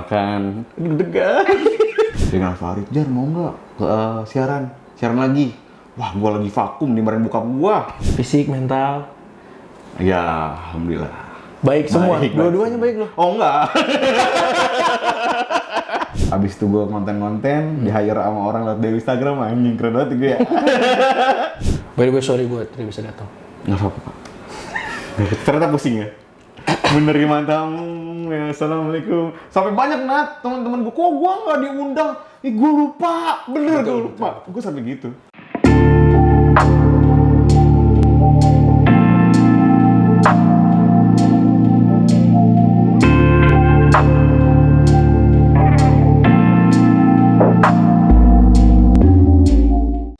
Perkenalkan, deg-degan. Dengan Farid, Jar mau nggak ke siaran lagi? Wah, gua lagi vakum dimarahin bokap gua. Fisik, mental, Ya, alhamdulillah. baik semua. Baik, Dua-duanya baik loh. Oh enggak. Abis itu gua konten-konten, di-hire sama orang lewat dari Instagram, anjing keren banget gue ya. By the way, sorry gue tidak bisa datang. Nggak apa-apa, Pak. Ternyata pusing ya? Menerima tamu, ya assalamualaikum. Sampai banyak Nat, teman-teman gue, kok gue nggak diundang? Ih, gue lupa, bener gue lupa. Gue sampai gitu.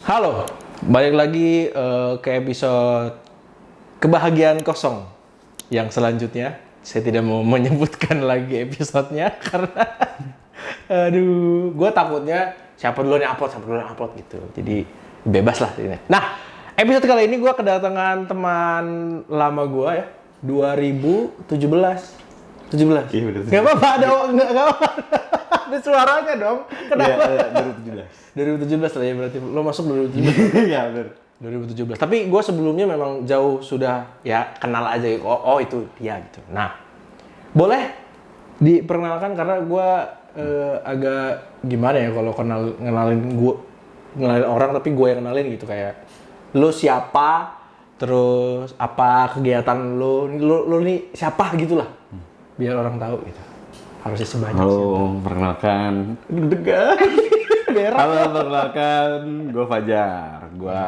Halo, balik lagi ke episode kebahagiaan kosong yang selanjutnya. Saya tidak mau menyebutkan lagi episodenya karena aduh, gue takutnya siapa duluan yang upload gitu. Jadi bebas lah ini. Nah, episode kali ini gue kedatangan teman lama gue ya, 2017. Iya bener. Gak apa-apa, nggak apa-apa. Ada suaranya dong. Kenapa? Iya, 2017 lah ya, berarti lo masuk 2017. Iya bener. 2017. Tapi gue sebelumnya memang jauh sudah ya kenal aja. Oh itu dia gitu. Nah, boleh diperkenalkan karena gue agak gimana ya kalau ngenalin orang tapi gue yang kenalin gitu, kayak lo siapa, terus apa kegiatan lo nih siapa gitulah, biar orang tahu gitu. Harusnya sebanyak. Halo, perkenalkan, deg-degan. Halo, perkenalkan, gue Fajar. Gue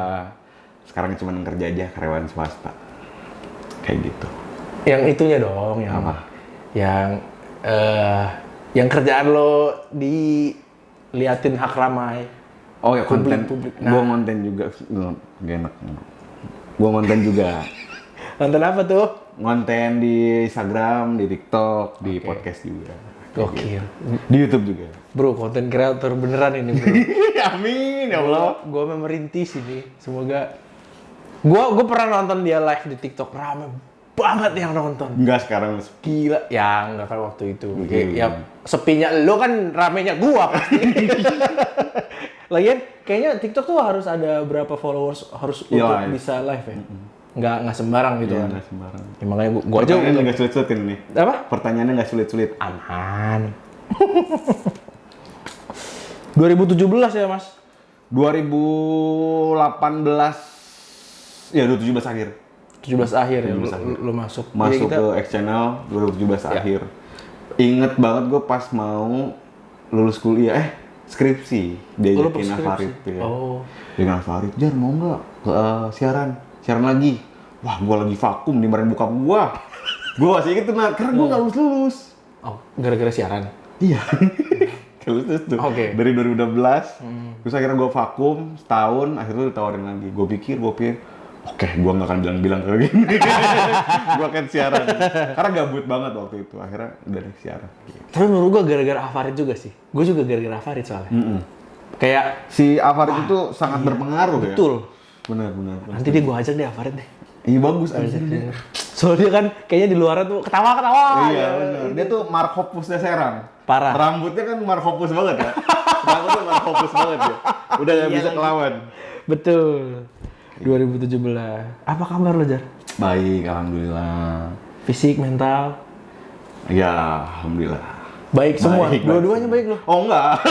sekarang cuma kerja aja, karyawan swasta. Kayak gitu. Yang itunya dong, yang Apa? Yang kerjaan lo diliatin hak ramai. Oh ya, konten. Publik. Gue konten juga. Gak enak. Gue konten juga. Konten apa tuh? Konten di Instagram, di TikTok, di podcast juga. Gokil. Di YouTube juga. Bro, konten kreator beneran ini bro. Amin, ya Allah. Gue merintis ini. Semoga. Gue pernah nonton dia live di TikTok, rame banget yang nonton. Enggak sekarang. Gila. Ya enggak kan waktu itu. Gila. Ya sepinya lo kan ramenya gua pasti. Lagian kayaknya TikTok tuh harus ada berapa followers harus untuk live. bisa live ya. Nggak sembarang gitu kan. Enggak sembarang. Ya, makanya gua aja Pertanyaannya nggak sulit-sulit ini. apa? Pertanyaannya nggak sulit-sulit. Aman. 2017 ya, Mas? 2018 ya 2017 akhir. 17 akhir ya 17 akhir. lu masuk. Masuk Jadi ke X Channel 2017 akhir. Ingat banget gue pas mau lulus kuliah, skripsi lu diajakin skripsi? Farid tuh ya. Oh. Dengan Farid, Jar mau nggak ke siaran lagi? Wah, gue lagi vakum dimarahin bokap gue. Gue masih inget tuh, karena gue nggak lulus. Oh, gara-gara siaran. Iya. Lulus tuh. Oke. Dari 2016. Terus akhirnya gue vakum setahun, akhirnya ditawarin lagi. Gue pikir, oke, gue nggak akan bilang-bilang kayak gini. Gue akan siaran. Karena gabut banget waktu itu. Akhirnya udah naik siaran. Tapi menurut gua gara-gara Afarid juga sih. Gue juga gara-gara Afarid soalnya. Kayak Si Afarid itu sangat berpengaruh ya. betul. Benar. Nanti dia gua ajak deh Afarid deh. Iya bagus aja. Soalnya kan kayaknya di luar tuh ketawa-ketawa. Iya benar. Dia tuh Markopusnya Serang. Parah. Rambutnya kan Markopus banget ya. Rambutnya Markopus banget ya. Udah nggak bisa kelawan. Betul. 2017. Apa kabar lo, Jar? Baik, alhamdulillah. Fisik, mental, Ya, alhamdulillah. baik semua. Baik, Dua-duanya baik loh. Oh enggak.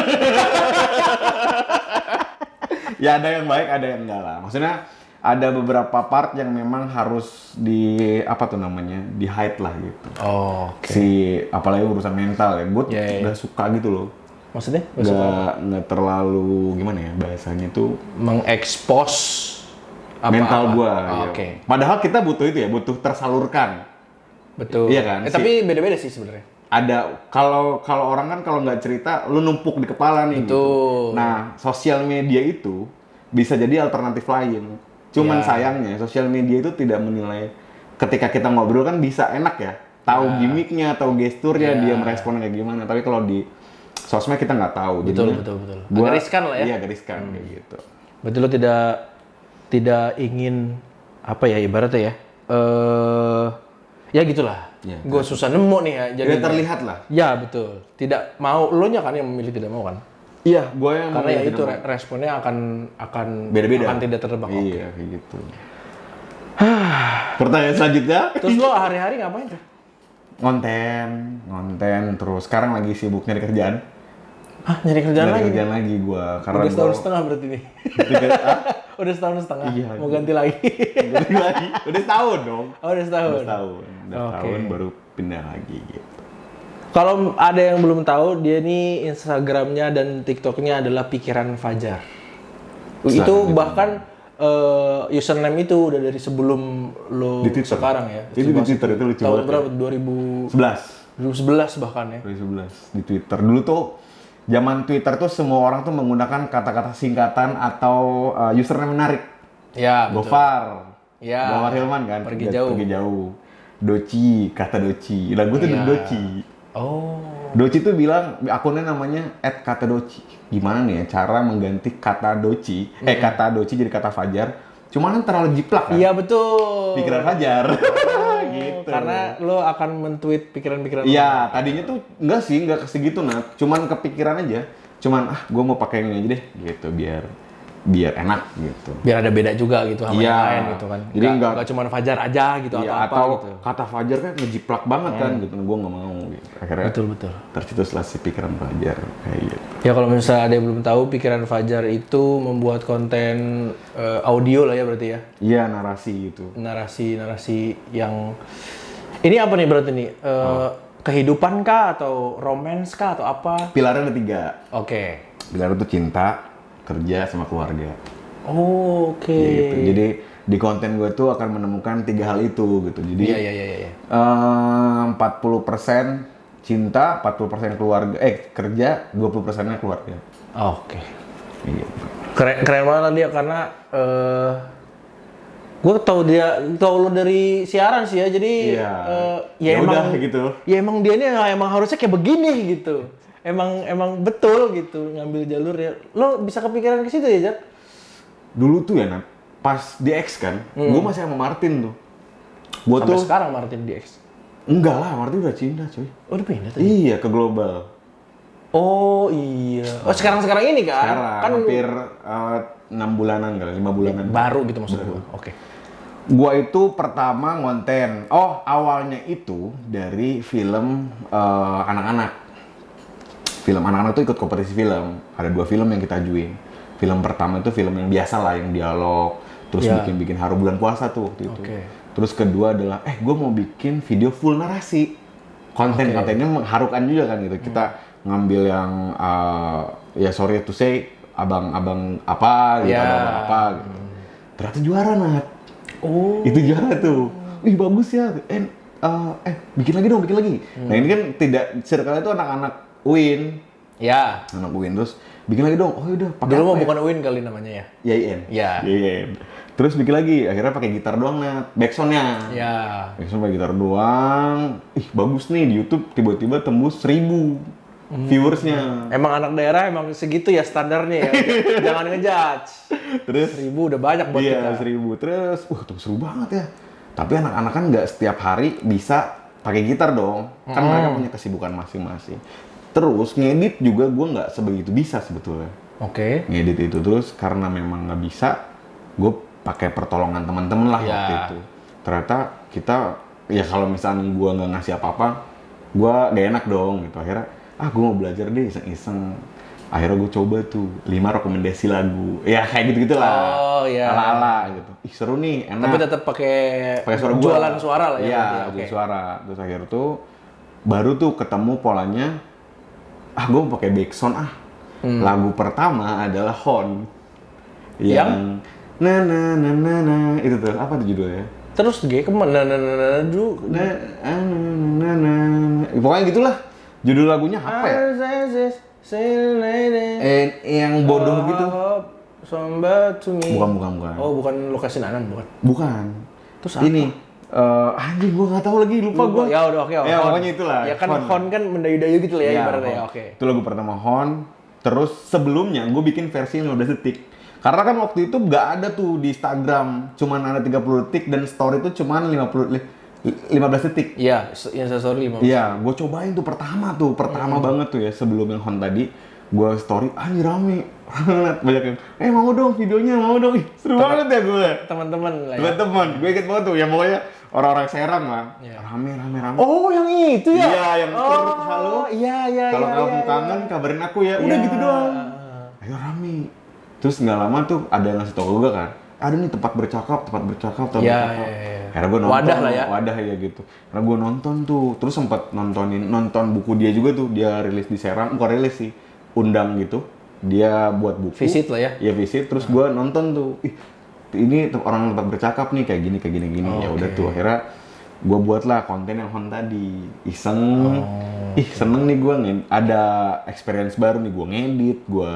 Ya ada yang baik, ada yang enggak lah. Maksudnya ada beberapa part yang memang harus di di hide lah gitu. Oh, oke. Apalagi urusan mental ya. Gue Iya, iya. udah suka gitu loh. Maksudnya? Nggak terlalu gimana ya bahasanya tuh Mengekspos mental gue. Oh, ya. oke. Padahal kita butuh itu ya, butuh tersalurkan. Betul. Iya kan? Tapi beda-beda sih sebenarnya. Ada kalau orang kan kalau nggak cerita lu numpuk di kepala nih gitu. Betul. Nah, sosial media itu bisa jadi alternatif lain. Cuman Ya. sayangnya sosial media itu tidak menilai ketika kita ngobrol kan bisa enak ya. Tahu gimmicknya, tahu gesturnya, dia merespon kayak gimana. Tapi kalau di sosmed kita nggak tahu. Betul. Jadinya Agak riskan lah ya. Iya, agak riskan kayak gitu. Berarti lo tidak ingin apa ya ibaratnya ya? Ya gitulah. Ya, Gue susah nemu nih ya. Jadi Tidak terlihat lah. Ya betul. Tidak mau, lo nya kan yang memilih tidak mau kan? Iya, gue yang Karena ya memilih itu tidak mau. responnya akan Beda-beda. akan tidak tertebak. Oke. Iya, kayak gitu. Pertanyaan selanjutnya. Terus lo hari-hari ngapain tuh? Ngonten, terus sekarang lagi sibuk nyari kerjaan. Hah, nyari kerjaan Nyari lagi? kerjaan lagi gue. Karena Udah setahun gua- setengah berarti nih. Udah setahun setengah. Iya, Mau iya. ganti lagi. Ganti lagi. Udah setahun dong. Oh, udah setahun. Udah Oke. setahun baru pindah lagi gitu. Kalau ada yang belum tahu, dia nih Instagramnya dan TikToknya adalah Pikiran Fajar. Itu bahkan username itu udah dari sebelum lo Di Twitter. sekarang ya. Itu di Twitter, itu lucu Tahun banget berapa? 11 2011 bahkan ya. 2011 di Twitter. Dulu tuh zaman Twitter tuh semua orang tuh menggunakan kata-kata singkatan atau username menarik. Ya, betul. Gofar. Ya. Gofar Hilman kan. Pergi jauh. Pergi jauh. Doci, kata Doci. Lah gue tuh Iya. dari Doci. Oh. Doci tuh bilang akunnya namanya @katadoci. Gimana nih ya cara mengganti kata Doci, kata Doci jadi kata Fajar. Cuman kan terlalu jiplak kan. Iya, betul. Pikiran Fajar. Gitu. Karena lo akan men-tweet pikiran-pikiran. Iya, tadinya tuh enggak segitu Nat. Cuman kepikiran aja. Cuman gue mau pakai yang ini aja deh gitu biar enak gitu. Biar ada beda juga gitu sama Iya. yang lain gitu kan. Jadi nggak cuma Fajar aja gitu Iya, apa-apa atau gitu. kata Fajar kan ngejiplak banget kan gitu. Gue nggak mau gitu. Akhirnya Betul. tercetuslah si pikiran Fajar kayak gitu. Ya kalau misalnya ada yang belum tahu, Pikiran Fajar itu membuat konten audio lah ya berarti ya. Iya, narasi gitu. Narasi yang ini apa nih berarti nih? Kehidupan kah atau romance kah atau apa? Pilarnya ada 3. Oke. Pilar itu cinta, kerja, sama keluarga. Oh, oke. Gitu. Jadi di konten gue tuh akan menemukan 3 hal itu gitu. Jadi Iya. 40% cinta, 40% keluarga, kerja, 20%-nya keluarga. Oke. Gitu. Keren banget dia karena gue tahu lo dari siaran sih ya. Jadi Iya. ya Ya emang udah gitu. Ya emang dia nih emang harusnya kayak begini gitu. Emang betul gitu ngambil jalur ya. Lo bisa kepikiran ke situ ya, Jat? Dulu tuh ya, Nat, pas di X kan, gue masih sama Martin tuh. Gue Sampai tuh, sekarang Martin di X. enggak lah, Martin udah cinta coy. Oh, udah pindah tadi. Iya, ke global. Oh, iya. Oh, sekarang ini kan? Sekarang, Kan hampir 6 bulanan kali, 5 bulanan. baru gitu maksud gue. Oke. Gua itu pertama ngonten. Oh, awalnya itu dari film anak-anak. Film anak-anak tuh ikut kompetisi film. Ada 2 film yang kita ajuin. Film pertama itu film yang biasa lah, yang dialog. Terus Ya. bikin haru bulan puasa tuh waktu itu. Oke. Terus kedua adalah, gue mau bikin video full narasi. Kontennya mengharukan juga kan gitu. Kita ngambil yang, ya sorry to say, abang-abang apa gitu, Ya. abang-abang apa gitu. Ternyata juara, Nat. Oh. Itu juara tuh. Wih, bagus ya. Bikin lagi dong, bikin lagi. Nah, ini kan tidak circle itu anak-anak UIN. Ya. Anak UIN terus bikin lagi dong. Oh, yaudah, pakai Dulu apa mah ya? bukan Win kali namanya ya. YIN. Ya. YIN. Terus bikin lagi. Akhirnya pakai gitar doang, Nat. Backsound-nya. Ya. Backsound pakai gitar doang. Ih, bagus nih di YouTube tiba-tiba tembus 1000 viewersnya. Emang anak daerah emang segitu ya standarnya ya. Jangan ngejudge. Terus 1000 udah banyak buat iya, kita. 1000. Terus, tuh seru banget ya. Tapi anak-anak kan nggak setiap hari bisa pakai gitar dong. Kan mereka punya kesibukan masing-masing. Terus ngedit juga gue nggak sebegitu bisa sebetulnya. Oke. Ngedit itu terus karena memang nggak bisa, gue pakai pertolongan teman-teman lah Ya. waktu itu. Ternyata kita, ya kalau misalnya gue nggak ngasih apa-apa, gue gak enak dong gitu. Akhirnya, gue mau belajar deh iseng-iseng. Akhirnya gue coba tuh 5 rekomendasi lagu. Ya kayak gitu-gitu lah. Oh, iya. Ala-ala gitu. Ih, seru nih, enak. Tapi tetap pakai Pakai suara gua. jualan suara lah ya. Iya, berarti. jual suara. Terus akhirnya tuh baru tuh ketemu polanya. Gue mau pakai backsound Lagu pertama adalah Hon. Yang na itu tuh apa tuh judulnya? Terus gue kemana? Dulu. Pokoknya gitulah. Judul lagunya apa ya? Yang bodoh gitu. Somebody to me. Bukan. Oh, bukan lokasi Anan, bukan. Bukan. Terus apa? Ini anjing gue nggak tahu lagi, lupa gue. Ya udah oke. Ya, pokoknya itulah. Ya kan Hon kan mendayu-dayu gitu lah ya ibaratnya ya. Hon. Oke. Itu lagu pertama Hon. Terus sebelumnya gue bikin versi 15 detik. Karena kan waktu itu nggak ada tuh di Instagram. Cuman ada 30 detik dan story itu cuman 50 detik. 15 detik. Iya, Instastory 15. Iya, gue cobain tuh pertama banget tuh ya sebelum yang Hon tadi. Gue story, anjir rame banyak yang, mau dong videonya, mau dong. Ih, seru banget ya gue. Teman-teman lah ya. Teman-teman, gue inget banget tuh, yang pokoknya orang-orang Serang lah. Iya. Rame. Oh, yang itu ya? Iya, yang halo. Iya. Kalau kamu kangen, kabarin aku ya. Udah gitu doang. Ayo rame. Terus nggak lama tuh ada yang ngasih tau gue kan. Ada nih tempat bercakap. Iya. Akhirnya gue nonton. Wadah lah ya. Wadah ya gitu. Karena gue nonton tuh. Terus sempat nonton buku dia juga tuh. Dia rilis di Serang. Bukan rilis sih. Undang gitu. Dia buat buku. Visit lah ya. Iya visit. Terus gue nonton tuh. Ih, ini orang tempat bercakap nih kayak gini. Ya udah tuh akhirnya gue buatlah konten yang Hon tadi. Iseng. Seneng nih gue ada experience baru nih. Gue ngedit, gue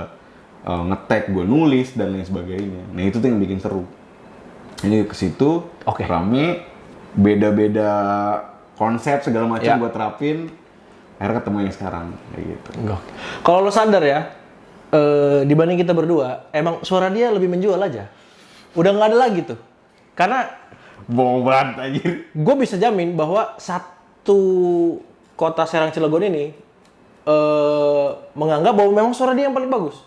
nge-tag, gue nulis dan lain sebagainya. Nah itu tuh yang bikin seru. Ini ke situ rame, beda-beda konsep segala macam gue terapin. Akhirnya ketemu yang sekarang kayak gitu. Kalau lo sadar ya, dibanding kita berdua, emang suara dia lebih menjual aja. Udah nggak ada lagi tuh. Karena bohong banget anjir. Gue bisa jamin bahwa satu kota Serang Cilegon ini menganggap bahwa memang suara dia yang paling bagus.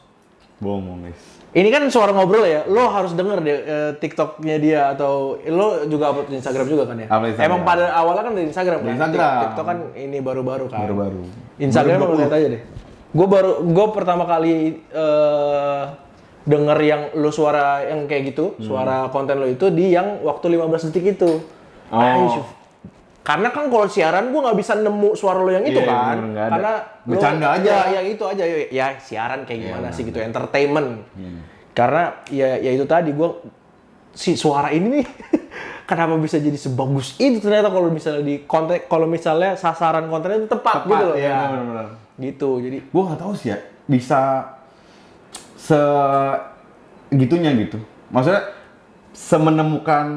Bohong guys. Ini kan suara ngobrol ya, lo harus denger deh TikToknya dia atau lo juga upload di Instagram juga kan ya? Emang pada awalnya kan dari Instagram kan? TikTok kan ini baru-baru kan? Baru-baru. Instagram lo lihat aja deh. Gue pertama kali denger yang lo suara yang kayak gitu, suara konten lo itu di yang waktu 15 detik itu. Karena kan kalau siaran gue nggak bisa nemu suara lo yang itu kan, karena bercanda aja. Ya itu aja ya siaran kayak gimana sih gitu, entertainment. Karena ya itu tadi gue si suara ini nih kenapa bisa jadi sebagus itu ternyata kalau misalnya di konten, kalau misalnya sasaran kontennya itu tepat gitu loh. Iya benar-benar. Gitu jadi. Gue nggak tahu sih ya bisa segitunya gitu. Maksudnya semenemukan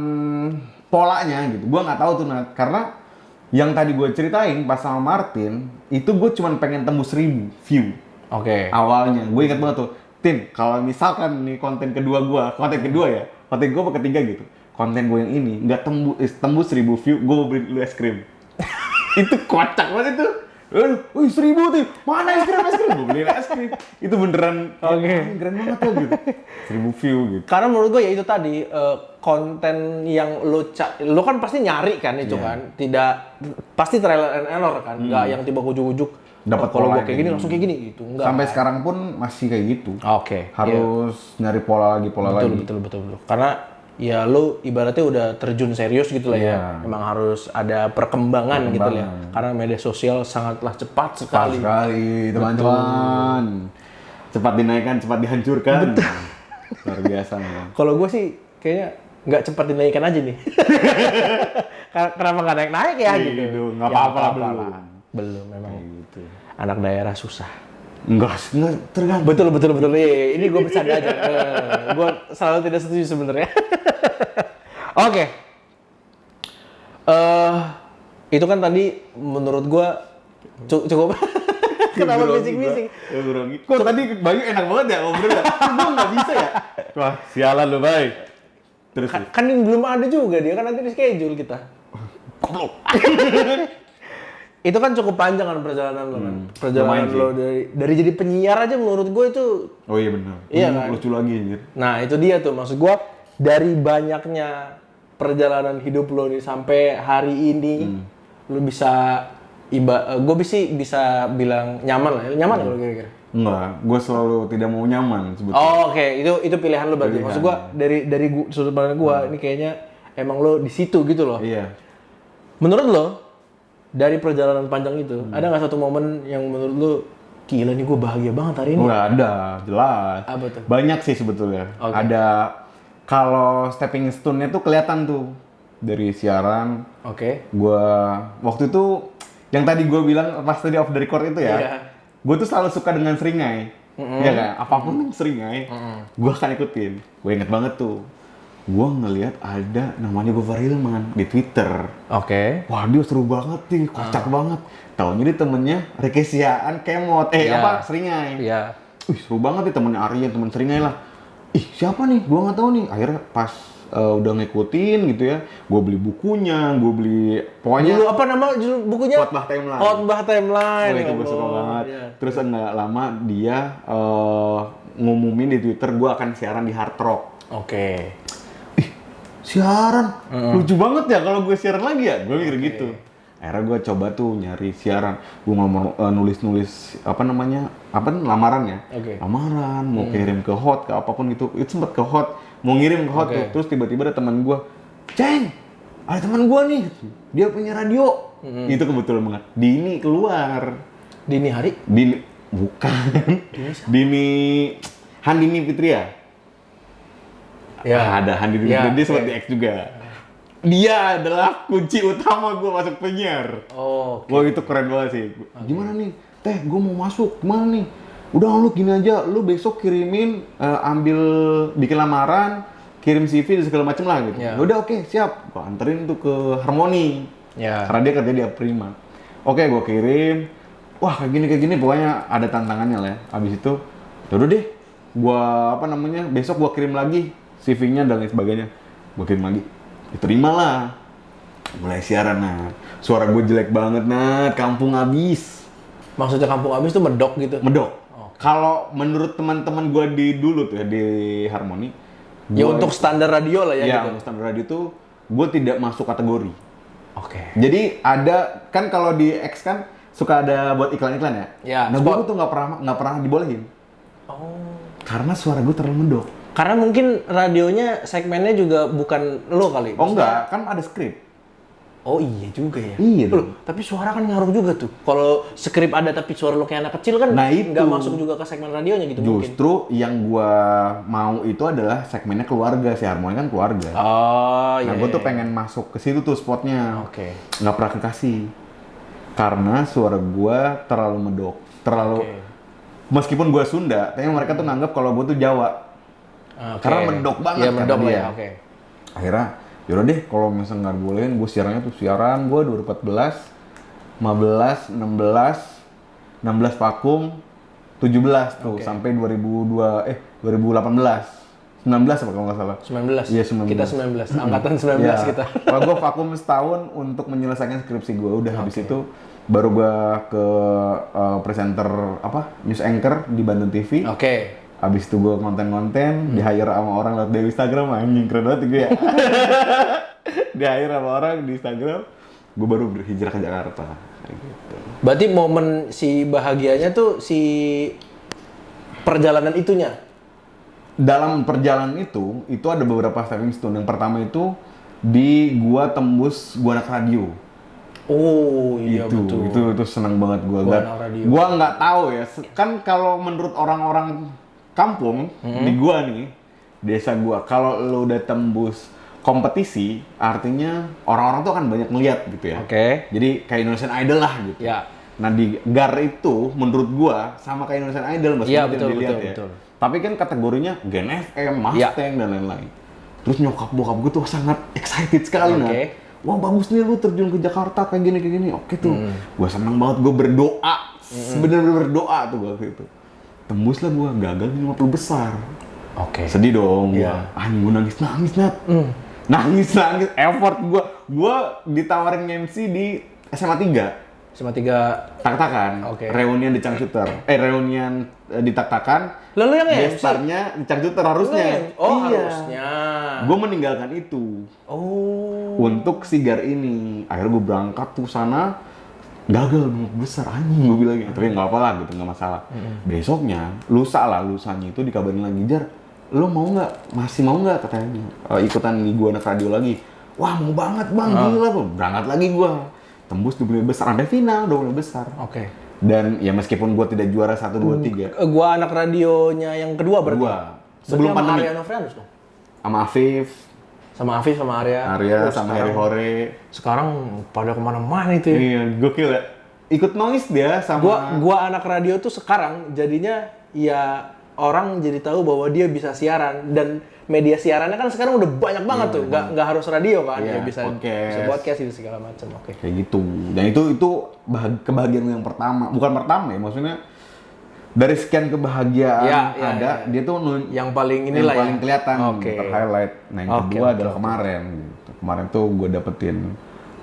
polanya gitu. Gue nggak tahu tuh karena yang tadi gue ceritain pas sama Martin, itu gue cuma pengen tembus 1000 view. Awalnya, gue ingat banget tuh, Tin, kalau misalkan nih konten kedua ya, konten gue apa ketiga gitu, konten gue yang ini nggak tembus 1000 view, gue mau beli lu es krim. Itu kocak banget itu. Wih 1000 tuh, mana es krim? Gue beli es krim. Itu beneran, keren banget tuh gitu. 1000 view gitu. Karena menurut gue ya itu tadi, konten yang lo kan pasti nyari kan itu kan, tidak pasti trial and error kan, nggak yang tiba ujuk-ujuk dapat kalau gue kayak gini langsung kayak gini gitu, enggak. Sampai sekarang pun masih kayak gitu. Harus nyari pola lagi. Betul. Karena ya lo ibaratnya udah terjun serius gitu lah ya. Emang harus ada perkembangan gitu ya. Karena media sosial sangatlah cepat sekali. Teman-teman. Cepat dinaikkan, cepat dihancurkan. Betul. Luar biasa memang. Kalau gue sih kayaknya nggak cepat dinaikkan aja nih. Kenapa nggak naik-naik ya gitu? Nggak apa-apa belum memang. Gitu. Anak daerah susah. Enggak tergantung. Betul. Ini gue bercanda aja. Gue selalu tidak setuju sebenarnya. Oke. Itu kan tadi menurut gue cukup. Kenapa bising-bising? Kok tadi Bayu enak banget ya ngobrolnya? Gue nggak bisa ya? Wah, sialan lu, Bay. Terus kan belum ada juga dia, kan nanti di schedule kita. Itu kan cukup panjang kan perjalanan lo kan. Perjalanan lo dari jadi penyiar aja menurut gue itu. Oh iya benar. Iya kan? Lucu lagi anjir. Nah, itu dia tuh maksud gue, dari banyaknya perjalanan hidup lo nih sampai hari ini lo bisa gue bisa bilang nyaman lah. Nyaman kalau kira-kira? Enggak, gue selalu tidak mau nyaman sebetulnya. Oh, oke. Itu pilihan lo berarti. Maksud gue dari sudut pandang gue ini kayaknya emang lo di situ gitu loh. Iya. Menurut lo dari perjalanan panjang itu ada nggak satu momen yang menurut lo gila nih gue bahagia banget hari ini? Nggak ada, jelas. Apa tuh? Banyak sih sebetulnya. Ada kalau stepping stone-nya tuh kelihatan tuh dari siaran. Gue waktu itu yang tadi gue bilang pas tadi off the record itu ya. Gue tuh selalu suka dengan seringai. Iya kan? Apapun yang seringai, gue akan ikutin. Gue inget banget tuh. Gue ngelihat ada namanya Gofar Hilman di Twitter. Wah dia seru banget nih, kocak banget. Taunya dia temennya Rekesiaan Kemot. Seringai. Iya. Seru banget nih temennya Aryan, temen Seringai lah. ih siapa nih? Gua nggak tahu nih. Akhirnya pas udah ngikutin gitu ya, gue beli bukunya, gue beli pokoknya. Dulu apa nama judul bukunya? Khotbah Timeline. Khotbah Timeline. Oh, itu gue suka Oh, banget. iya. Terus nggak lama dia ngumumin di Twitter gue akan siaran di Hard Rock. Oke. Siaran? Lucu banget ya kalau gue siaran lagi ya? Gue mikir gitu. Akhirnya gue coba tuh nyari siaran. Gue ngomong nulis-nulis apa namanya? Lamaran ya? Oke. Lamaran, mau kirim ke hot, ke apapun gitu. Itu sempet ke hot, mau ngirim ke hot Oke. tuh. Terus tiba-tiba ada teman gue, Ceng, ada teman gue nih, dia punya radio. Itu kebetulan banget. Dini keluar. Dini hari? Dini, bukan. Dini, Handini Fitria. Ya. Ada Handini Ya, Fitria, dia sempat oke. di X juga. Dia adalah kunci utama gue masuk penyiar. Oh, Wah itu keren banget sih. Gimana nih? Teh, gue mau masuk. Gimana nih? Udah lu gini aja, lu besok kirimin, bikin lamaran, kirim CV dan segala macem lah gitu. Ya. Udah oke, siap. Gue anterin tuh ke Harmoni. Ya. Karena dia kerja di Aprima. Oke, gue kirim. Wah kayak gini, pokoknya ada tantangannya lah ya. Abis itu, yaudah deh. Besok gue kirim lagi CV-nya dan lain sebagainya. Gue kirim lagi. Diterima lah. Mulai siaran, nah. Suara gue jelek banget, nah. Kampung abis. Maksudnya kampung habis tuh medok gitu? Medok. Kalau menurut teman-teman gue di dulu tuh ya, di Harmoni. Ya gua- untuk standar radio lah ya, ya, gitu? untuk standar radio tuh gue tidak masuk kategori. Oke. Jadi ada, kan kalau di X kan suka ada buat iklan-iklan ya? Ya, Nah spot. gue tuh nggak pernah dibolehin. Oh. Karena suara gue terlalu medok. Karena mungkin radionya segmennya juga bukan lo kali. Oh enggak, kan ada skrip. Oh iya juga ya. Iya Loh, tapi suara kan ngaruh juga tuh. Kalau skrip ada tapi suara lo kayak anak kecil kan Nah, itu. nggak masuk juga ke segmen radionya gitu mungkin. Justru yang gua mau itu adalah segmennya keluarga, si Harmoni kan keluarga. Oh iya. Nah, gue tuh iya. pengen masuk ke situ tuh spotnya. Oke. Nggak pernah dikasih. Karena suara gua terlalu medok. Terlalu, Oke. meskipun gua Sunda, tapi mereka tuh nganggap kalau gua tuh Jawa. Oke. Karena medok banget Iya kata medok lah dia. ya. Oke. Akhirnya, yaudah deh kalau misalnya nggak dibolehin, gue siarannya tuh siaran gue 2014, 15, 16 vakum, 17 tuh Oke. sampai 2018. 19 apa kalau nggak salah. 19. Iya, 19. Kita 19. Angkatan 19 Iya. kita. Kalau gue vakum setahun untuk menyelesaikan skripsi gue. Udah habis itu baru gue ke presenter news anchor di Bandung TV. Oke. Habis itu gue konten-konten, di-hire sama orang lewat dari Instagram, anjing keren banget gue ya. Di-hire sama orang di Instagram, gue baru berhijrah ke Jakarta. Kayak gitu. Berarti momen si bahagianya tuh si perjalanan itunya. Dalam perjalanan itu ada beberapa stepping stone. Yang pertama itu di gua tembus gua anak radio. Oh iya itu, betul. itu seneng banget gua. Gua anak radio. Gua nggak tahu ya. Kan kalau menurut orang-orang kampung di gua nih, desa gua, kalau lo udah tembus kompetisi, artinya orang-orang tuh akan banyak ngeliat gitu ya. Oke. Jadi kayak Indonesian Idol lah gitu. Ya. Nah di GAR itu menurut gua sama kayak Indonesian Idol meskipun Iya, tidak betul, dilihat betul, ya. betul. Tapi kan kategorinya Gen FM, Mustang dan lain-lain. Terus nyokap bokap gue tuh sangat excited sekali nah. Oke. Wah bagus nih lu terjun ke Jakarta kayak gini. Oke tuh. Gua seneng banget, gue berdoa. Sebenarnya berdoa tuh waktu itu. Tembus lah gua, gagal di 50 besar. Oke. Sedih dong gua. Iya. Anjing gua nangis Nat. Nangis effort gua ditawarin MC di SMA 3. Sama 3. Tak-takan, Oke. reunian di Cangcuter. Reunian di Tak-takan. Lalu yang MC? Gestarnya di Cangcuter harusnya. Oh Iya. harusnya. Gue meninggalkan itu Oh. untuk Sigar ini. Akhirnya gue berangkat tuh sana, gagal besar anjing gue bilang gitu. Tapi nggak apa lah gitu, nggak masalah. Besoknya, lusanya itu dikabarin lagi, Jar, lo mau nggak? Masih mau nggak katanya? Ikutan di gua anak radio lagi. Wah mau banget bang, gila bang. Berangkat lagi gua. Tembus 25 besar, sampai final 25 besar. Oke. Dan ya meskipun gue tidak juara 1, 2, 3. Gua anak radionya yang kedua berarti. Gua. Sebelum Sebelum pandemi. Arya Novrianus dong. Sama Afif, Sama Afif sama Arya. Arya, Oh, sama sekarang- Harry Hore. Sekarang pada kemana-mana itu ya. Iya, gokil ya. Ikut noise dia sama... Gua anak radio tuh sekarang jadinya ya orang jadi tahu bahwa dia bisa siaran dan media siarannya kan sekarang udah banyak banget tuh. Nggak harus radio kan, Iya, ya bisa podcast itu segala macam. Oke. Kayak gitu. Dan itu kebahagiaan yang pertama. Bukan pertama ya, maksudnya dari sekian kebahagiaan Ya. dia tuh Yang paling yang inilah paling kelihatan, Oke. terhighlight. Nah, yang Oke, kedua oke, adalah oke. kemarin gitu. Kemarin tuh gue dapetin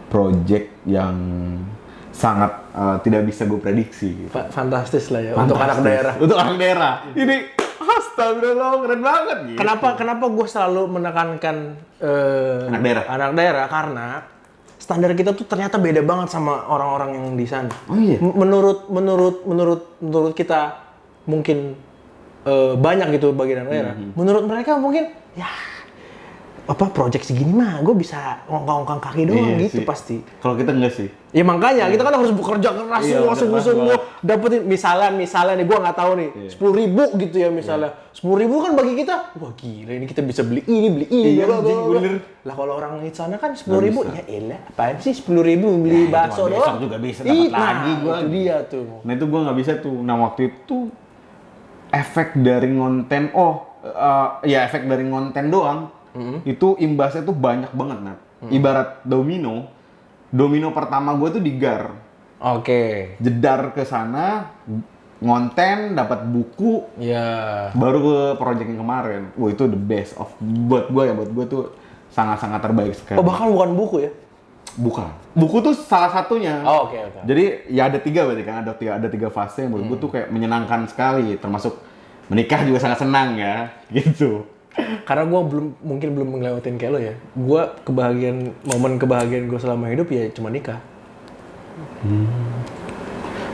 project yang sangat tidak bisa gue prediksi gitu. Fantastis lah ya untuk anak Fantastis. daerah. Untuk anak daerah. Ini astagfirullah, keren banget gitu. Kenapa gue selalu menekankan Anak daerah. karena standar kita tuh ternyata beda banget sama orang-orang yang di sana. Oh iya? Menurut kita mungkin banyak gitu bagi anak daerah. Menurut mereka mungkin ya project segini mah gue bisa ngongkang kaki doang Iya gitu sih. pasti. Kalau kita enggak sih. Ya makanya kita kan harus bekerja keras Iya, sungguh-sungguh dapetin misalnya nih gue nggak tahu nih 10.000 gitu ya misalnya 10.000 kan bagi kita wah gila ini kita bisa beli ini Iya, bla, bla, anjing, bla, bla. bener. Lah kalau orang di sana kan 10.000 bisa. ya elah apaan sih 10.000 beli bakso cuma besok doang juga bisa dapat lagi gua. itu dia tuh. Nah itu gue nggak bisa tuh. Nah waktu itu efek dari ngonten, efek dari ngonten doang, itu imbasnya tuh banyak banget, Nat. Ibarat domino pertama gue tuh di GAR. Oke. Jedar ke sana, ngonten, dapat buku, Ya. baru ke project yang kemarin. Wah itu the best of, buat gue tuh sangat-sangat terbaik sekali. Oh bahkan bukan buku ya? Bukan. Buku tuh salah satunya. Oh, oke. Jadi ya ada 3 berarti kan, ada tiga fase yang menurut gue tuh kayak menyenangkan sekali, termasuk menikah juga sangat senang ya, gitu. Karena gue mungkin belum ngelewatin kayak lo ya. Gue momen kebahagiaan gue selama hidup ya cuma nikah.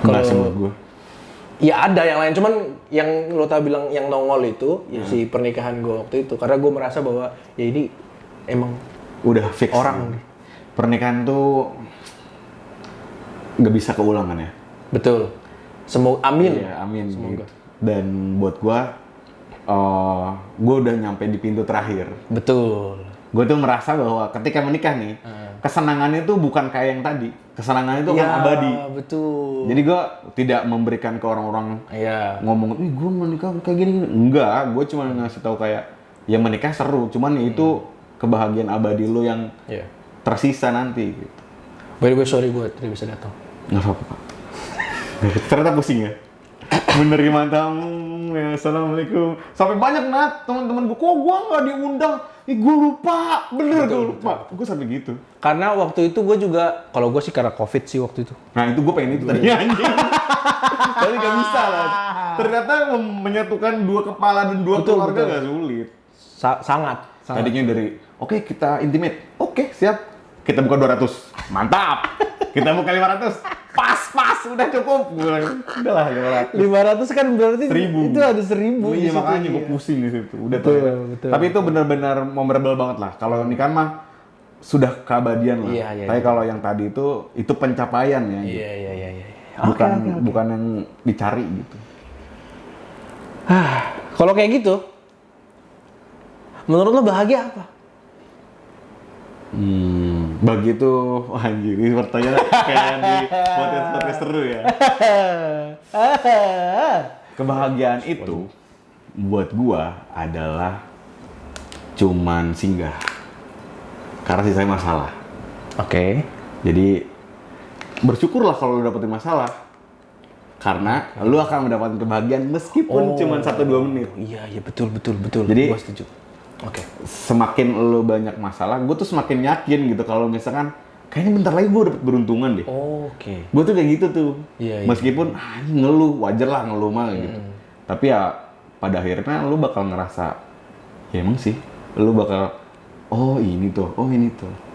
Enggak sih menurut gue. Ya ada yang lain, cuman yang lo tadi bilang yang nongol itu ya si pernikahan gue waktu itu. Karena gue merasa bahwa ya ini emang Udah fix. Orang. Pernikahan tuh nggak bisa keulangan ya. betul. Semoga amin. Iya, amin. Semoga. Gitu. Dan buat gue udah nyampe di pintu terakhir. Betul. Gue tuh merasa bahwa ketika menikah nih, kesenangannya tuh bukan kayak yang tadi. Kesenangannya itu akan abadi. Betul. Jadi gue tidak memberikan ke orang-orang Iya. ngomong, gue menikah kayak gini. Enggak, gue cuma ngasih tahu kayak, ya menikah seru, cuman itu kebahagiaan abadi lo yang Iya. tersisa nanti. Gitu. By the way, sorry gue tidak bisa datang. Nggak apa-apa, Pak. Ternyata pusing ya? Menerima tamu, ya assalamualaikum. Sampai banyak, Nat, teman-teman gue, kok gue nggak diundang? Gue lupa, bener gue lupa. Gue sampai gitu. Karena waktu itu gue juga, kalau gue sih karena COVID sih waktu itu. Nah itu gue pengen itu tadi anjing. Tapi nggak bisa lah. Ternyata menyatukan dua kepala dan dua keluarga nggak sulit. Sangat. Tadinya dari, oke, kita intimate. Oke, siap. Kita buka 200. Mantap. Kita buka 500. Pas, udah cukup. Udah lah, 500. 500 kan berarti 1.000. itu ada 1.000 di Iya, situ. makanya gue pusing di situ. Udah Betul, tuh. betul. Tapi itu benar-benar memorable banget lah. Kalau nikahan mah sudah keabadian lah. Iya. Tapi kalau yang tadi itu pencapaian ya. gitu. Iya. Bukan yang dicari gitu. Kalau kayak gitu, menurut lo bahagia apa? Begitu, wah anjir, ini pertanyaan kayak di podcast seru ya. Kebahagiaan itu buat gua adalah cuman singgah. Karena sisanya masalah. Oke. Jadi bersyukurlah kalau lu dapetin masalah. Karena lu akan mendapatkan kebahagiaan meskipun cuman 1-2 menit. Iya, betul. Jadi, gua setuju. Oke. Semakin lu banyak masalah, gue tuh semakin yakin gitu kalau misalkan kayaknya bentar lagi gue dapet beruntungan deh. Oke. Gue tuh kayak gitu tuh. Iya. Meskipun ini ngeluh, wajar lah ngeluh mah gitu. Tapi ya pada akhirnya lu bakal ngerasa, ya emang sih, lu bakal oh ini tuh,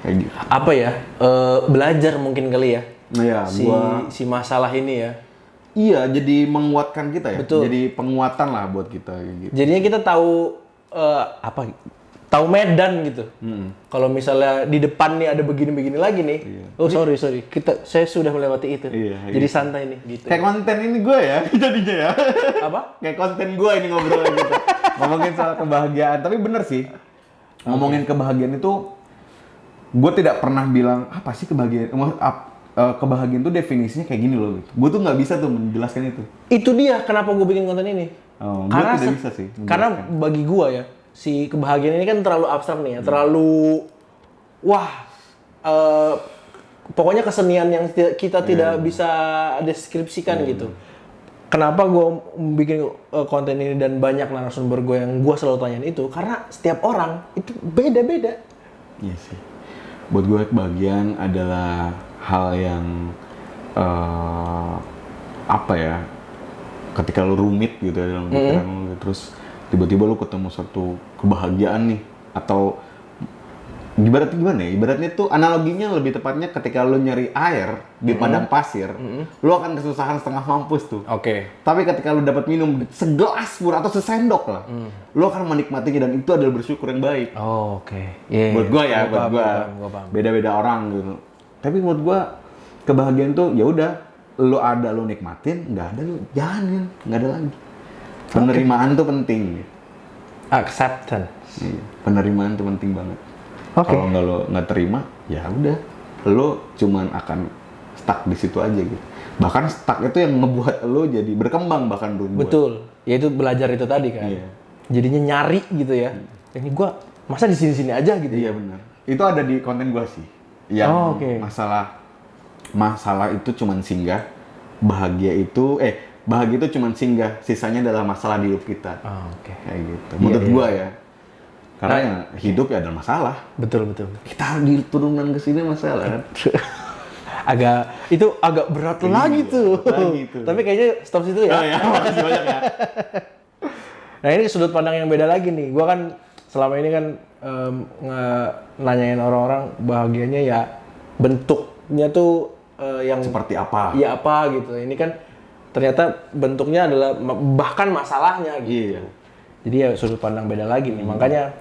kayak gitu. Apa ya? Belajar mungkin kali ya. Nah ya, Si masalah ini ya. iya jadi menguatkan kita ya. Betul. Jadi penguatan lah buat kita kayak gitu. Jadinya kita tahu tahu medan gitu. Kalau misalnya di depan nih ada begini-begini lagi nih. Iya. Oh sorry. Saya sudah melewati itu. Iya, Jadi santai nih gitu. Kayak konten ini gue ya, jadinya ya. Apa? Kayak konten gue ini ngobrol gitu. Ngomongin soal kebahagiaan. Tapi bener sih, ngomongin kebahagiaan itu, gue tidak pernah bilang, apa sih kebahagiaan? Kebahagiaan itu definisinya kayak gini loh. Gitu. Gue tuh nggak bisa tuh menjelaskan itu. Itu dia kenapa gue bikin konten ini. Gue tidak bisa sih menjelaskan. Karena bagi gue ya, si kebahagiaan ini kan terlalu abstrak nih ya. Terlalu, pokoknya kesenian yang kita tidak bisa deskripsikan gitu. kenapa gue bikin konten ini dan banyak narasumber gue yang gue selalu tanyain itu karena setiap orang itu beda-beda. Iya sih. Buat gue kebahagiaan adalah hal yang apa ya? Ketika lu rumit gitu ya dalam pikiran lu, terus tiba-tiba lu ketemu suatu kebahagiaan nih, atau ibaratnya gimana ya? Ibaratnya tuh analoginya lebih tepatnya ketika lu nyari air di padang pasir, lu akan kesusahan setengah mampus tuh. Oke. Tapi ketika lu dapat minum segelas pun atau sesendok lah, lu akan menikmatinya dan itu adalah bersyukur yang baik. Oh, oke. Yeah, Buat gua ya, buat gua. Gua paham. Beda-beda orang gitu. Tapi menurut gua kebahagiaan tuh ya udah, lu ada lu nikmatin, nggak ada lu jalanin, nggak ada lagi. Penerimaan tuh penting. Acceptance. Iya, penerimaan tuh penting banget. Oke. Kalau nggak terima, ya udah, lu cuman akan stuck di situ aja gitu. Bahkan stuck itu yang ngebuat lu jadi berkembang bahkan dulu. Betul. Ya itu belajar itu tadi kan. Iya. Jadinya nyari gitu ya. Ini gua masa di sini-sini aja gitu. Iya benar. Itu ada di konten gua sih. Yang masalah itu cuman singgah, bahagia itu cuman singgah, sisanya adalah masalah di hidup kita. Oh, oke. Kayak gitu. Menurut gua ya. Karena Nah, ya, hidup ya ada masalah. Betul. Kita diturunkan ke sini masalah kan. agak berat lagi tuh. Tapi kayaknya stop situ ya. Oh ya, makasih banyak ya. Nah ini sudut pandang yang beda lagi nih. Gua kan selama ini kan nanyain orang-orang bahagianya ya bentuknya tuh yang Seperti apa? ya apa gitu. Ini kan ternyata bentuknya adalah bahkan masalahnya gitu. Iya. Jadi ya sudut pandang beda lagi nih. Makanya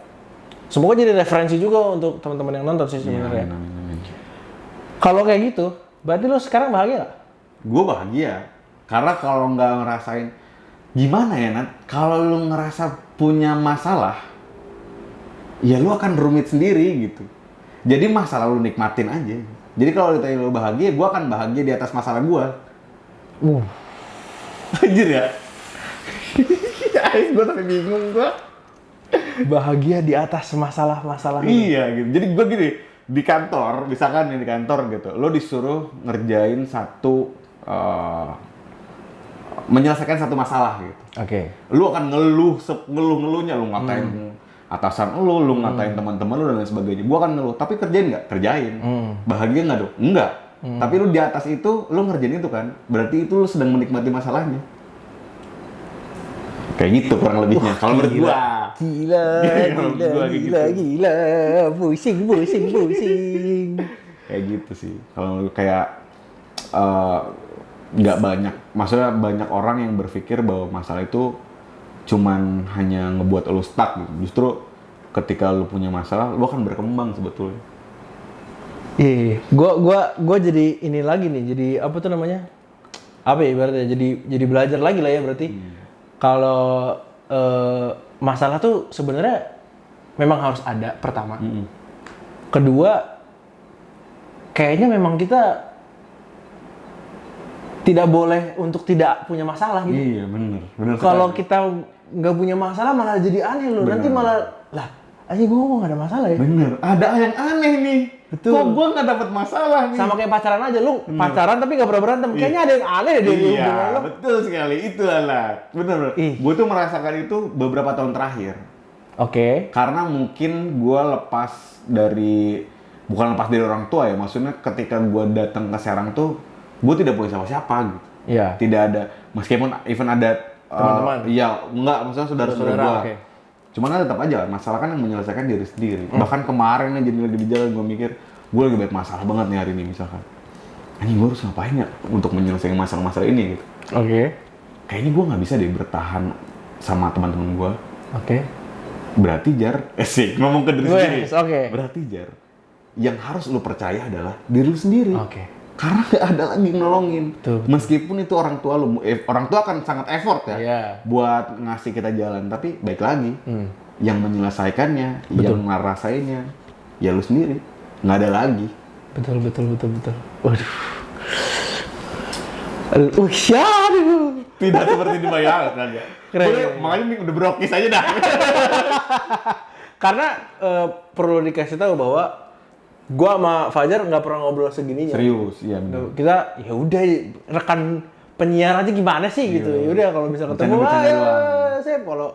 semoga jadi referensi juga untuk teman-teman yang nonton sih sebenarnya. Kalau kayak gitu, berarti lo sekarang bahagia nggak? Gue bahagia. Karena kalau nggak ngerasain, gimana ya Nat? Kalau lu ngerasa punya masalah, ya lu akan rumit sendiri gitu. Jadi masalah lu nikmatin aja. Jadi kalau ditanya lu bahagia, gue akan bahagia di atas masalah gue. Anjir ya? Gue tapi bingung gue. Bahagia di atas masalah-masalah. Iya gitu. Jadi gue gini, di kantor, misalkan di kantor gitu, lo disuruh ngerjain menyelesaikan satu masalah gitu. Oke. Lu akan ngeluh-ngeluhnya, lu ngatain atasan lu ngatain teman-teman lu dan lain sebagainya. Gua akan ngeluh, tapi kerjain nggak? Kerjain. Bahagia nggak dong? Enggak. Tapi lu di atas itu, lu ngerjain itu kan, berarti itu lu sedang menikmati masalahnya. Kayak gitu kurang lebihnya. Kalau menurut gua. Gila. Pusing. Kayak gitu sih. Kalau kayak nggak banyak, maksudnya banyak orang yang berpikir bahwa masalah itu cuman hanya ngebuat lu stuck gitu. Justru ketika lu punya masalah, lu akan berkembang sebetulnya. Iya. Gua jadi ini lagi nih. Jadi apa tuh namanya? Apa ya ibaratnya? Jadi belajar lagi lah ya berarti. Kalau masalah tuh sebenarnya memang harus ada pertama. Kedua, kayaknya memang kita tidak boleh untuk tidak punya masalah gitu. Iya bener. Kalau kita nggak punya masalah malah jadi aneh loh. Nanti malah aja gue nggak ada masalah ya. Bener. Ada yang aneh nih. Betul. Kok gue nggak dapat masalah nih? Sama kayak pacaran aja, lu pacaran tapi nggak pernah berantem. Kayaknya ada yang aneh deh di hubungan lu. Betul sekali. Itu lah. Bener. Gue tuh merasakan itu beberapa tahun terakhir. Oke. Karena mungkin gue bukan lepas dari orang tua ya. Maksudnya ketika gue datang ke Serang tuh, gue tidak punya siapa-siapa gitu. Iya. Tidak ada, meskipun even ada teman-teman. Iya, enggak, maksudnya saudara-saudara gue. Okay. Cuman kan tetap aja, masalah kan yang menyelesaikan diri sendiri. Bahkan kemarin aja lagi di jalan gue mikir, gue lagi banyak masalah banget nih hari ini misalkan. Anjing, gue harus ngapain ya untuk menyelesaikan masalah-masalah ini gitu. Oke. Kayaknya gue nggak bisa deh bertahan sama teman-teman gue. Oke. Berarti Jar, sih ngomong ke diri sendiri. Oke. Berarti Jar, yang harus lu percaya adalah diri lu sendiri. Oke. Karena nggak ada lagi yang nolongin. Betul. Meskipun itu orang tua lu, orang tua akan sangat effort ya, buat ngasih kita jalan. Tapi baik lagi, yang menyelesaikannya, yang ngerasainnya, ya lu sendiri. Nggak ada lagi. Betul. Waduh. Aduh. Tidak seperti dibayangkan ya. Keren. Makanya ini udah brokis aja dah. Karena perlu dikasih tahu bahwa gua sama Fajar nggak pernah ngobrol segininya. Serius, iya benar. Kita ya udah rekan penyiar aja gimana sih gitu. Ya udah kalau bisa ketemu Bercanda-bercanda saya kalau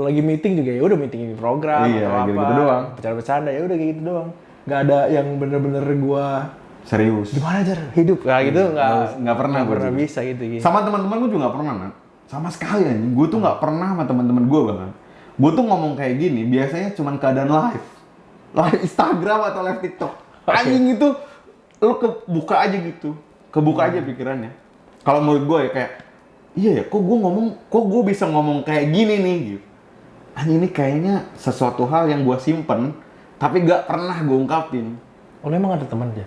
lagi meeting juga ya udah meeting ini program Iya, atau apa. gitu-gitu doang. Bercanda-bercanda ya udah kayak gitu doang. Nggak ada yang bener-bener gua Serius. gimana aja hidup kayak gitu nggak pernah nggak gua pernah juga. bisa gitu. Sama teman-teman gue juga nggak pernah, Nat. Sama sekali anjing. Gue tuh nggak pernah sama teman-teman gue bahkan. Gue tuh ngomong kayak gini biasanya cuman keadaan live Instagram atau live TikTok. Anjing itu lu kebuka aja gitu, kebuka aja pikirannya. Kalau menurut gue ya kayak, iya ya, kok gue bisa ngomong kayak gini nih gitu. Anjing ini kayaknya sesuatu hal yang gue simpen, tapi nggak pernah gue ungkapin. Oh, lu emang ada teman aja?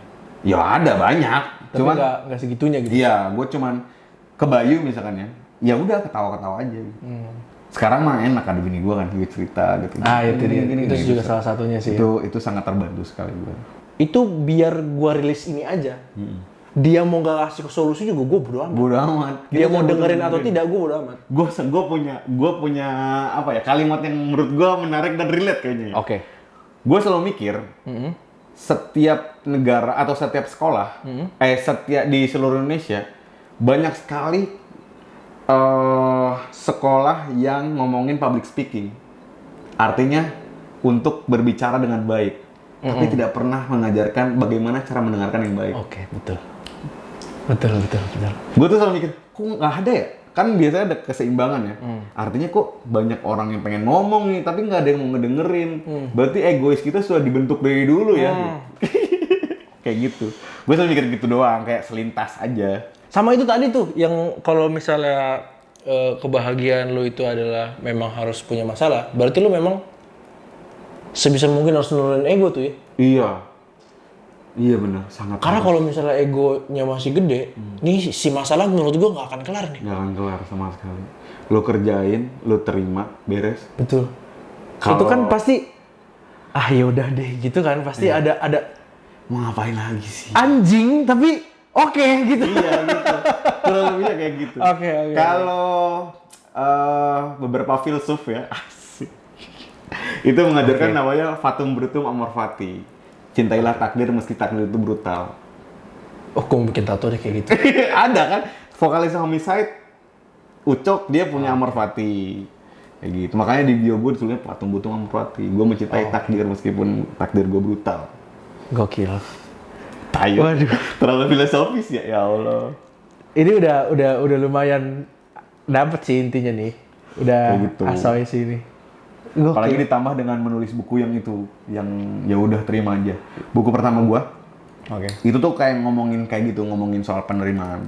Ya ada banyak, Tapi cuman nggak segitunya gitu. iya, gue cuman ke Bayu misalkan ya. Ya udah ketawa-ketawa aja. Sekarang mah enak ada bini gue kan gue cerita gitu. Ah, itu dia. Gini, Itu gini, juga gitu. salah satunya sih. Itu sangat terbantu sekali gue. Itu biar gua rilis ini aja. Dia mau nggak kasih solusi juga gua bodo amat. Bodo amat. Dia mau dengerin atau tidak gua bodo amat. Gue punya apa ya kalimat yang menurut gue menarik dan relate kayaknya. Ya. Oke. Gue selalu mikir setiap negara atau setiap sekolah, setiap di seluruh Indonesia banyak sekali sekolah yang ngomongin public speaking. Artinya untuk berbicara dengan baik, tapi tidak pernah mengajarkan bagaimana cara mendengarkan yang baik. Oke, betul. Betul. Gue tuh selalu mikir, kok nggak ada ya? Kan biasanya ada keseimbangan ya. Artinya kok banyak orang yang pengen ngomong nih, tapi nggak ada yang mau ngedengerin. Berarti egois kita sudah dibentuk dari dulu ya. Kayak gitu. Gue selalu mikir gitu doang, kayak selintas aja. Sama itu tadi tuh yang kalau misalnya kebahagiaan lu itu adalah memang harus punya masalah, berarti lu memang sebisa mungkin harus nurunin ego tuh ya. Iya benar, sangat. Karena kalau misalnya egonya masih gede, nih si masalah menurut gua nggak akan kelar nih. Nggak akan kelar sama sekali. Lo kerjain, lo terima, beres. Betul. Kalau- Itu kan pasti ya udah deh gitu kan, pasti ada Mau ngapain lagi sih? anjing tapi oke gitu. Iya gitu. Kurang lebihnya kayak gitu. Oke. Kalau beberapa filsuf ya, asik. Itu mengajarkan namanya fatum brutum amor fati. Cintailah takdir meski takdir itu brutal. Oh, gua mau bikin tato deh kayak gitu. Ada kan vokalis Homicide, Ucok dia punya amor fati. Kayak gitu. Makanya di bio gue tulisnya fatum brutum amor fati. Gue mencintai takdir meskipun takdir gue brutal. Gokil. Tayo. Waduh. Terlalu filosofis ya Allah. Ini udah lumayan dapet sih intinya nih. Udah Kayak gitu. asoy sih ini. Apalagi ditambah dengan menulis buku yang itu, yang ya udah terima aja. Buku pertama gua, Oke. itu tuh kayak ngomongin kayak gitu, ngomongin soal penerimaan.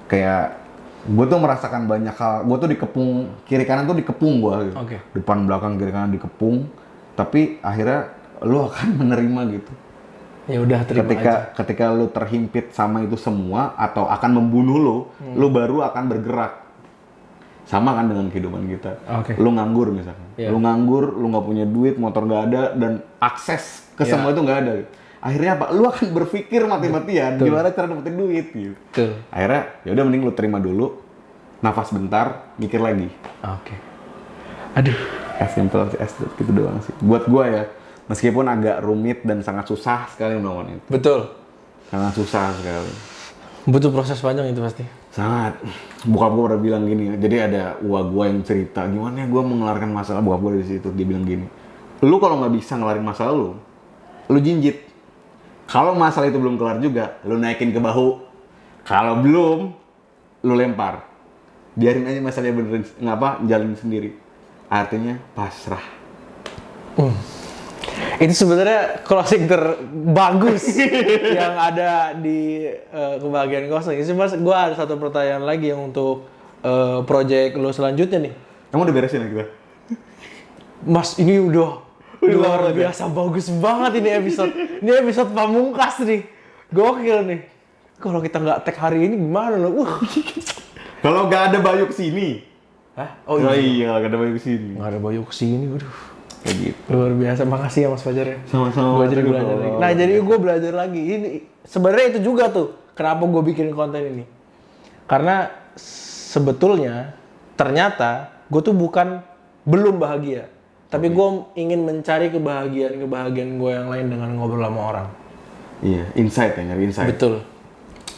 Kayak gua tuh merasakan banyak hal, gua tuh dikepung, kiri kanan tuh dikepung gua gitu. Oke. Depan belakang kiri kanan dikepung, tapi akhirnya lu akan menerima gitu. Ya udah terima aja. Ketika lu terhimpit sama itu semua atau akan membunuh lu baru akan bergerak. Sama kan dengan kehidupan kita. Oke. Lu nganggur misalkan. Iya. Lu nganggur, lu nggak punya duit, motor nggak ada, dan akses ke semua itu nggak ada. Akhirnya apa? Lu akan berpikir mati-matian gimana cara dapetin duit gitu. Betul. Akhirnya ya udah mending lu terima dulu, nafas bentar, mikir lagi. Oke. Aduh. As simple as that, gitu doang sih. Buat gua ya, meskipun agak rumit dan sangat susah sekali melakukan itu. Betul. Sangat susah sekali. Butuh proses panjang itu pasti. Sangat. Bokap gue pernah bilang gini, jadi ada uang gue yang cerita, gimana ya gue mengeluarkan masalah bokap gue dari situ. Dia bilang gini, lu kalau nggak bisa ngelarin masalah lu jinjit. Kalau masalah itu belum kelar juga, lu naikin ke bahu. Kalau belum, lu lempar. Biarin aja masalahnya benerin, jalanin sendiri. Artinya pasrah. Itu sebenarnya closing terbagus yang ada di kebahagiaan kosong. Ini mas, gue ada satu pertanyaan lagi yang untuk project lo selanjutnya nih. Kamu udah beresin ya kita? Mas, ini udah luar banget ya? biasa bagus banget ini episode. Ini episode pamungkas nih, gokil nih. Kalau kita nggak tag hari ini gimana lo? Kalau nggak ada Bayu kesini. Hah? Oh iya, nggak ada Bayu kesini. Nggak ada Bayu kesini, waduh. Kayak gitu. Luar biasa, makasih ya Mas Fajar ya. Sama-sama. Gue jadi belajar lagi. Nah, jadi gue belajar lagi. Ini sebenarnya itu juga tuh kenapa gue bikin konten ini. Karena sebetulnya ternyata gue tuh belum bahagia, tapi gue ingin mencari kebahagiaan gue yang lain dengan ngobrol sama orang. Iya, insight ya, nyari insight. Betul.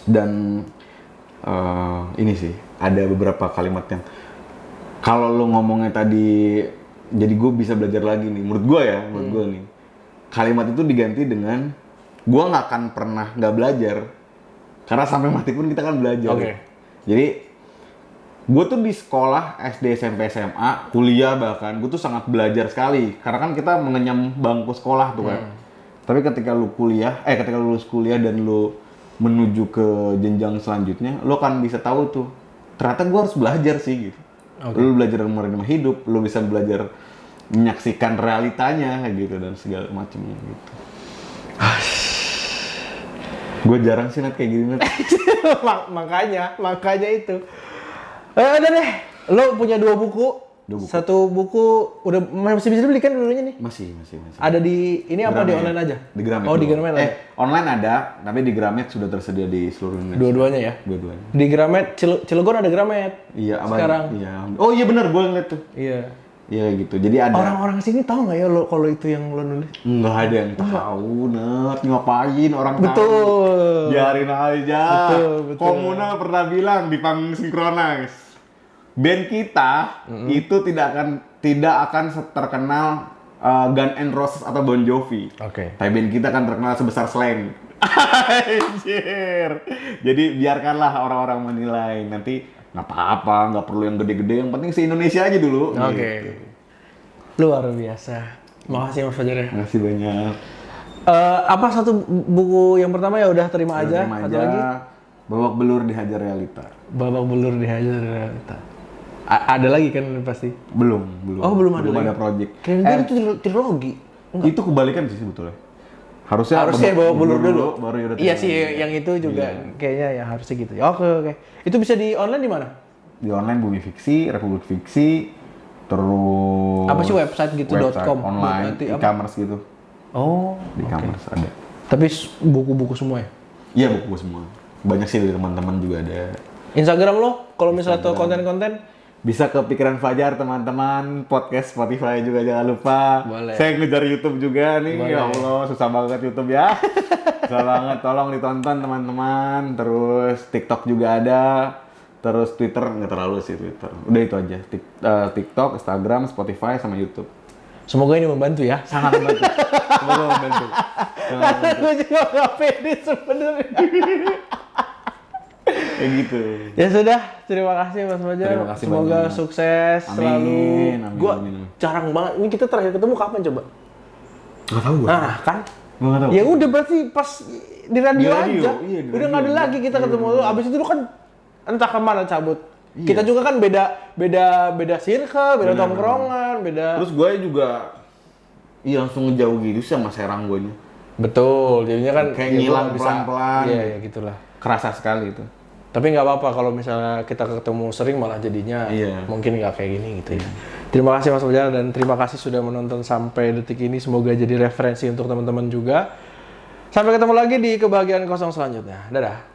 Dan ini sih, ada beberapa kalimat yang kalau lo ngomongnya tadi, jadi gue bisa belajar lagi nih. Menurut gue ya, menurut gue nih, kalimat itu diganti dengan gue nggak akan pernah nggak belajar, karena sampai mati pun kita kan belajar. Oke. Jadi gue tuh di sekolah SD, SMP, SMA, kuliah bahkan gue tuh sangat belajar sekali, karena kan kita mengenyam bangku sekolah tuh kan. Tapi ketika lu ketika lu lulus kuliah dan lu menuju ke jenjang selanjutnya, lu kan bisa tahu tuh, ternyata gue harus belajar sih gitu. Lu belajar menerima hidup, lu bisa belajar menyaksikan realitanya gitu dan segala macamnya gitu. Gue jarang sih kayak gini. makanya itu. Udah deh, lo punya 2 buku. Satu buku udah masih bisa dibeli kan dulunya nih? Masih. Ada di ini apa di Gramet. online aja? Di Gramet. Oh, di Gramet ada. Online ada, tapi di Gramet sudah tersedia di seluruh Indonesia. Dua-duanya ya? Dua-duanya. Di Gramet, Cilegon ada Gramet. Iya, sekarang. Iya. Oh iya benar, gue ngeliat tuh. Iya. Iya gitu. Jadi ada. Orang-orang sini tahu nggak ya lo kalau itu yang lo nulis? Nggak ada yang tahu, Net. Ngapain orang tahu? Betul. Biarin aja. Betul. Komunal pernah bilang di panggung Synchronize, band kita itu tidak akan terkenal Guns N' Roses atau Bon Jovi. Oke. Tapi band kita kan terkenal sebesar Slang. Anjir. Jadi biarkanlah orang-orang menilai. Nanti nggak apa-apa, nggak perlu yang gede-gede. Yang penting se-Indonesia aja dulu. Oke. Gitu. Luar biasa. Makasih Mas Fajar ya. Makasih banyak. Apa satu buku yang pertama ya udah terima aja. Terima Satu aja. lagi. Babak belur dihajar realita. Babak belur dihajar realita. Ada lagi kan pasti. Belum. Oh, belum ada lagi. ada project. Kayaknya itu trilogi. Itu kebalikan sih sebetulnya. Harusnya babak belur dulu. Baru ya udah Iya trilogi. sih, yang itu juga kayaknya ya harusnya gitu. Oke. Itu bisa di online di mana? Di online Bumi Fiksi, Republik Fiksi, terus Apa sih website gitu website .com online, nanti apa? e-commerce gitu. Oh, Di e-commerce ada. tapi buku-buku semua ya? Iya buku semua. Banyak sih dari teman-teman juga ada. Instagram lo kalau misalnya tuh konten-konten Bisa ke Pikiran Fajar teman-teman, podcast Spotify juga jangan lupa. Boleh. Saya ngejar YouTube juga nih, Boleh. ya Allah susah banget YouTube ya. Susah banget, tolong ditonton teman-teman. Terus TikTok juga ada. Terus Twitter, nggak terlalu sih Twitter. Udah itu aja, TikTok, Instagram, Spotify, sama YouTube. semoga ini membantu ya. Sangat membantu. Semoga membantu. Karena gue juga nggak pede sebenarnya. Kayak gitu. Ya sudah, terima kasih Mas Fajar. Terima kasih Semoga banyak. sukses Amin, selalu. amin, Gua amin. jarang banget. Ini kita terakhir ketemu kapan coba? Nggak tahu gue. Nah, kan? Gue nggak tahu. Ya udah berarti pas di radio, Di radio, aja. iya, di Udah nggak ada radio. lagi kita ketemu lu. Abis itu lu kan entah kemana cabut. Iya. Kita juga kan beda circle, beda Benar. tongkrongan, beda. Terus gue juga langsung ngejauh gitu sih sama serang gue nya. Betul, jadinya kan Kayak ya gua ngilang nggak pelan-pelan. Iya, ya gitulah. Kerasa sekali itu. Tapi nggak apa-apa kalau misalnya kita ketemu sering malah jadinya Iya. mungkin nggak kayak gini gitu ya. Terima kasih Mas Fajar dan terima kasih sudah menonton sampai detik ini. Semoga jadi referensi untuk teman-teman juga. Sampai ketemu lagi di kebahagiaan kosong selanjutnya. Dadah.